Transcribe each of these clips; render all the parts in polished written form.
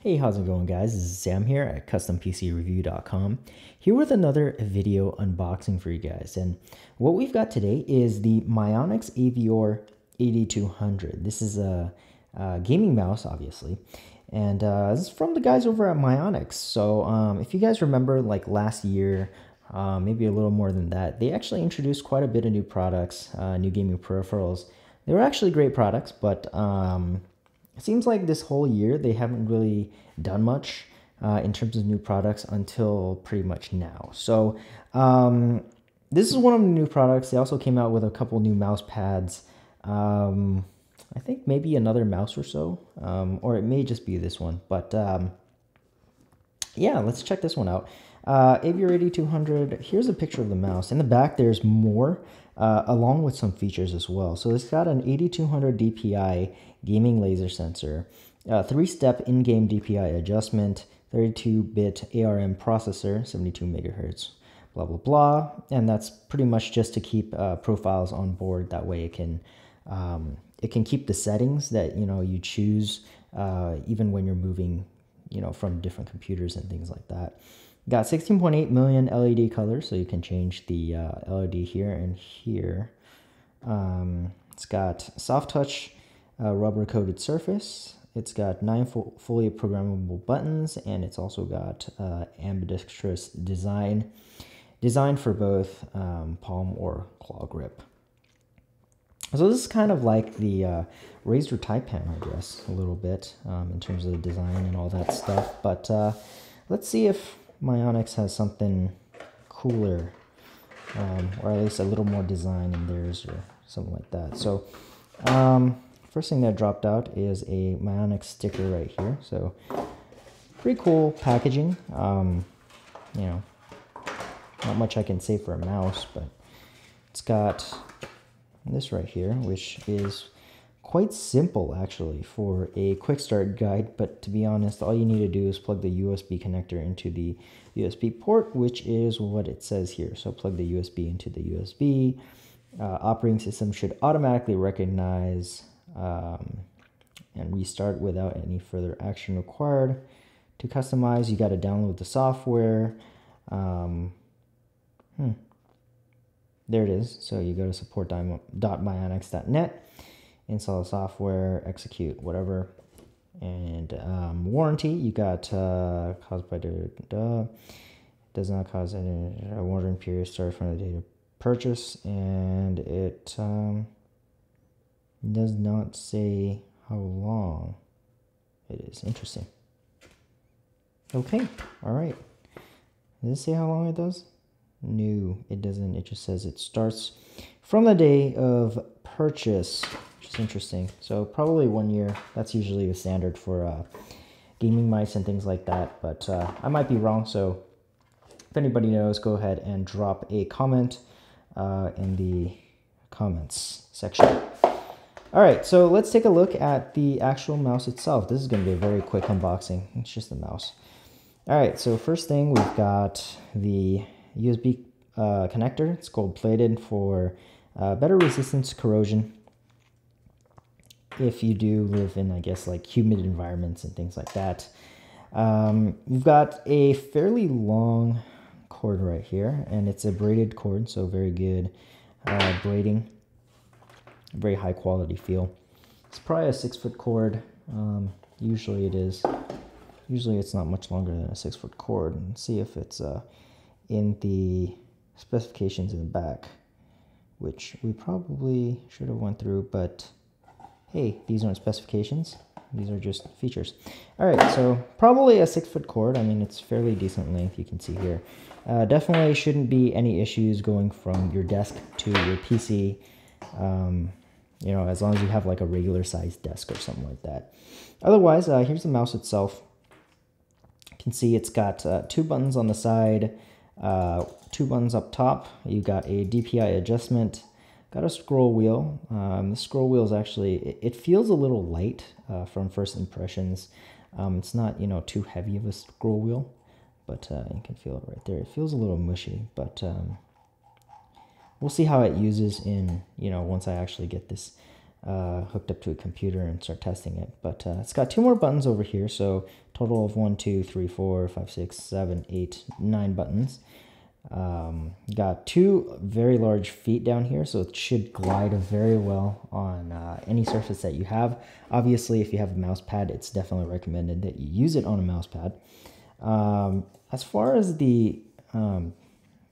Hey, how's it going, guys? This is Sam here at CustomPCReview.com, here with another video unboxing for you guys. And what we've got today is the Mionix Avior 8200. This is a gaming mouse, obviously, and this is from the guys over at Mionix. So if you guys remember, like last year, maybe a little more than that, they actually introduced quite a bit of new products, new gaming peripherals. They were actually great products, but it seems like this whole year they haven't really done much in terms of new products until pretty much now. So this is one of the new products. They also came out with a couple new mouse pads. I think maybe another mouse or so, or it may just be this one. But yeah, let's check this one out. Avior 8200, here's a picture of the mouse. In the back, there's more, along with some features as well. So it's got an 8200 DPI gaming laser sensor, 3-step in-game DPI adjustment, 32-bit ARM processor, 72 megahertz, blah, blah, blah. And that's pretty much just to keep profiles on board. That way it can keep the settings that, you choose, even when you're moving, from different computers and things like that. Got 16.8 million LED colors, so you can change the LED here and here. It's got soft touch rubber coated surface. It's got 9 fully programmable buttons, and it's also got ambidextrous design, designed for both palm or claw grip. So this is kind of like the Razer Type Pen, I guess, a little bit in terms of the design and all that stuff. But let's see if Mionix has something cooler, or at least a little more design in theirs or something like that. So first thing that dropped out is a Mionix sticker right here. So pretty cool packaging. Not much I can say for a mouse, but it's got this right here, which is quite simple actually for a quick start guide. But to be honest, all you need to do is plug the USB connector into the USB port, which is what it says here. So plug the USB into the USB. Operating system should automatically recognize and restart without any further action required. To customize, you got to download the software. There it is. So you go to support.mionix.net, install the software, execute, whatever. And warranty, you got caused by does not cause any warranty period starts from the date of purchase, and it does not say how long it is. Interesting. Okay, all right. Does it say how long it does? No, it doesn't. It just says it starts from the day of purchase, which is interesting. So probably 1 year. That's usually the standard for gaming mice and things like that. But I might be wrong. So if anybody knows, go ahead and drop a comment in the comments section. All right, so let's take a look at the actual mouse itself. This is going to be a very quick unboxing. It's just the mouse. All right, so first thing, we've got the USB connector. It's gold-plated for better resistance to corrosion if you do live in, I guess, like humid environments and things like that. You've got a fairly long cord right here, and it's a braided cord, so very good braiding, very high quality feel. It's probably a 6-foot cord. Usually it is. Usually it's not much longer than a 6-foot cord. Let's see if it's in the specifications in the back, which we probably should have went through, but hey, these aren't specifications. These are just features. All right, so probably a 6-foot cord. I mean, it's fairly decent length, you can see here. Definitely shouldn't be any issues going from your desk to your PC, as long as you have like a regular sized desk or something like that. Otherwise, here's the mouse itself. You can see it's got 2 buttons on the side, 2 buttons up top. You got a DPI adjustment, got a scroll wheel. The scroll wheel is actually, it feels a little light from first impressions. It's not, too heavy of a scroll wheel, but you can feel it right there. It feels a little mushy, but we'll see how it uses in, once I actually get this hooked up to a computer and start testing it. But it's got 2 more buttons over here, so total of 1, 2, 3, 4, 5, 6, 7, 8, 9 buttons. Got 2 very large feet down here, so it should glide very well on any surface that you have. Obviously, if you have a mouse pad, it's definitely recommended that you use it on a mouse pad. As far as the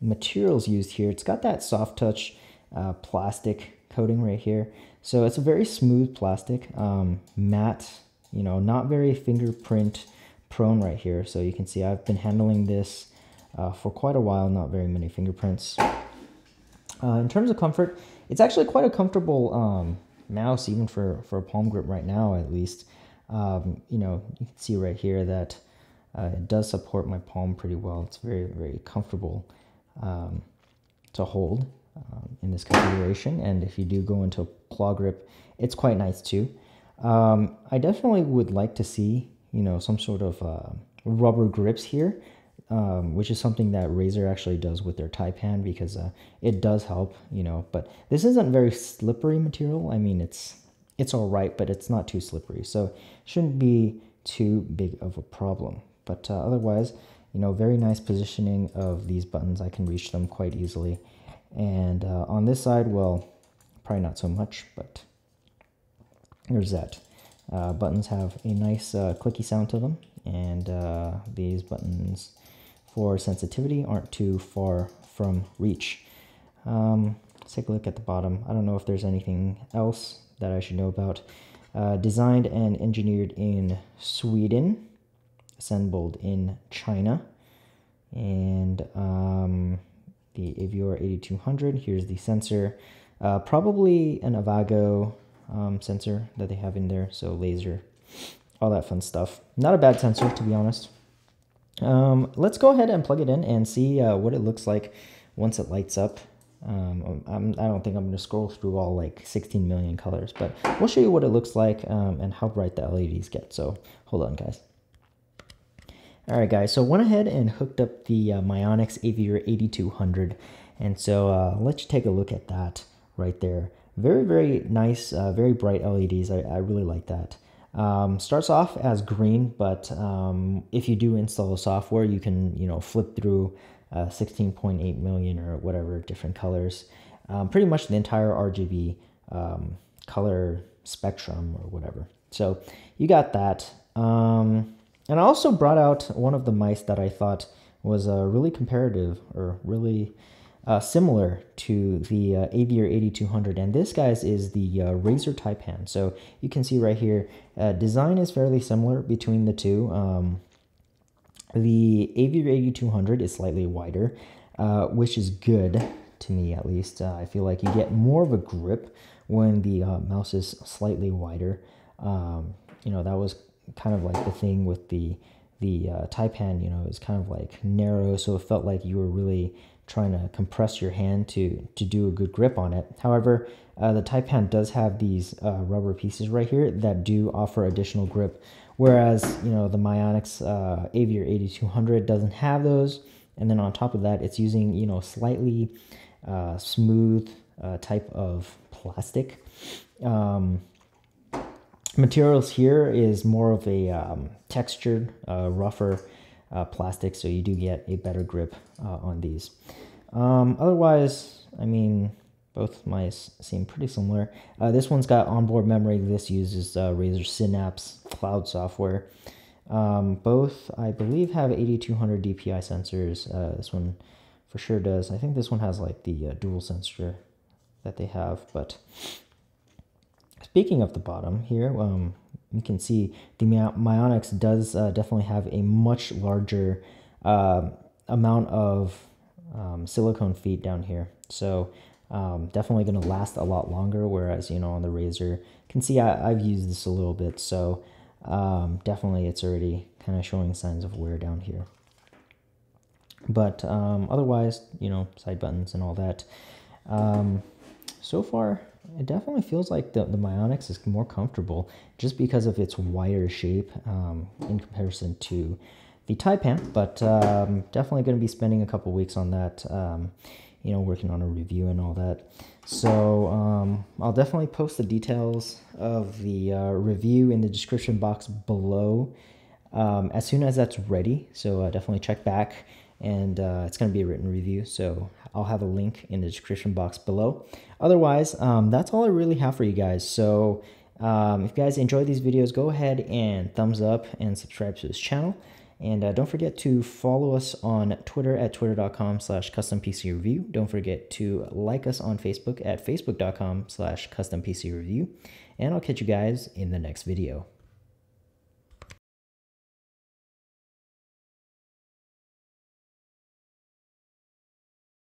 materials used here, it's got that soft touch plastic coating right here. So it's a very smooth plastic, matte, you know, not very fingerprint prone right here. So you can see I've been handling this for quite a while, not very many fingerprints. In terms of comfort, it's actually quite a comfortable mouse, even for a palm grip right now, at least. You know, you can see right here that it does support my palm pretty well. It's very, very comfortable to hold in this configuration. And if you do go into a claw grip, it's quite nice too. I definitely would like to see, you know, some sort of rubber grips here, which is something that Razer actually does with their Taipan, because it does help, you know. But this isn't very slippery material. I mean, it's all right, but it's not too slippery, so shouldn't be too big of a problem. But otherwise, you know, very nice positioning of these buttons. I can reach them quite easily. And on this side, well, probably not so much, but there's that. Buttons have a nice clicky sound to them, and these buttons for sensitivity aren't too far from reach. Let's take a look at the bottom. I don't know if there's anything else that I should know about. Designed and engineered in Sweden, assembled in China, and the Avior 8200. Here's the sensor, probably an Avago sensor that they have in there, so laser, all that fun stuff. Not a bad sensor, to be honest. Let's go ahead and plug it in and see what it looks like once it lights up. I don't think I'm going to scroll through all like 16 million colors, but we'll show you what it looks like and how bright the LEDs get. So hold on, guys. All right, guys, so went ahead and hooked up the Mionix Avior 8200, and so let's take a look at that right there. Very, very nice, very bright LEDs. I really like that. Starts off as green, but if you do install the software, you can, you know, flip through 16.8 million or whatever different colors. Pretty much the entire RGB color spectrum or whatever. So you got that. And I also brought out one of the mice that I thought was really comparative, or really similar to the Avior 8200. And this, guys, is the Razer Taipan. So you can see right here, design is fairly similar between the two. The Avior 8200 is slightly wider, which is good to me, at least. I feel like you get more of a grip when the mouse is slightly wider. You know, that was kind of like the thing with the Taipan. You know, it's kind of like narrow, so it felt like you were really trying to compress your hand to do a good grip on it. However, the Taipan does have these rubber pieces right here that do offer additional grip, whereas, you know, the Mionix Avior 8200 doesn't have those. And then on top of that, it's using, you know, slightly smooth type of plastic. Materials here is more of a textured, rougher plastic, so you do get a better grip on these. Otherwise, I mean, both mice seem pretty similar. This one's got onboard memory. This uses Razer Synapse cloud software. Both, I believe, have 8200 DPI sensors. This one for sure does. I think this one has like the dual sensor that they have, but speaking of the bottom here, you can see the Mionix does definitely have a much larger amount of silicone feet down here. So definitely going to last a lot longer, whereas, you know, on the Razer, you can see I've used this a little bit, so definitely it's already kind of showing signs of wear down here. But otherwise, you know, side buttons and all that. So far, it definitely feels like the Mionix is more comfortable just because of its wider shape in comparison to the Taipan. But definitely going to be spending a couple weeks on that. you know, working on a review and all that. So I'll definitely post the details of the review in the description box below as soon as that's ready. So definitely check back, and it's going to be a written review, so I'll have a link in the description box below. Otherwise, that's all I really have for you guys. So if you guys enjoy these videos, go ahead and thumbs up and subscribe to this channel. And don't forget to follow us on Twitter at twitter.com/custompcreview. Don't forget to like us on Facebook at facebook.com/custompcreview. And I'll catch you guys in the next video.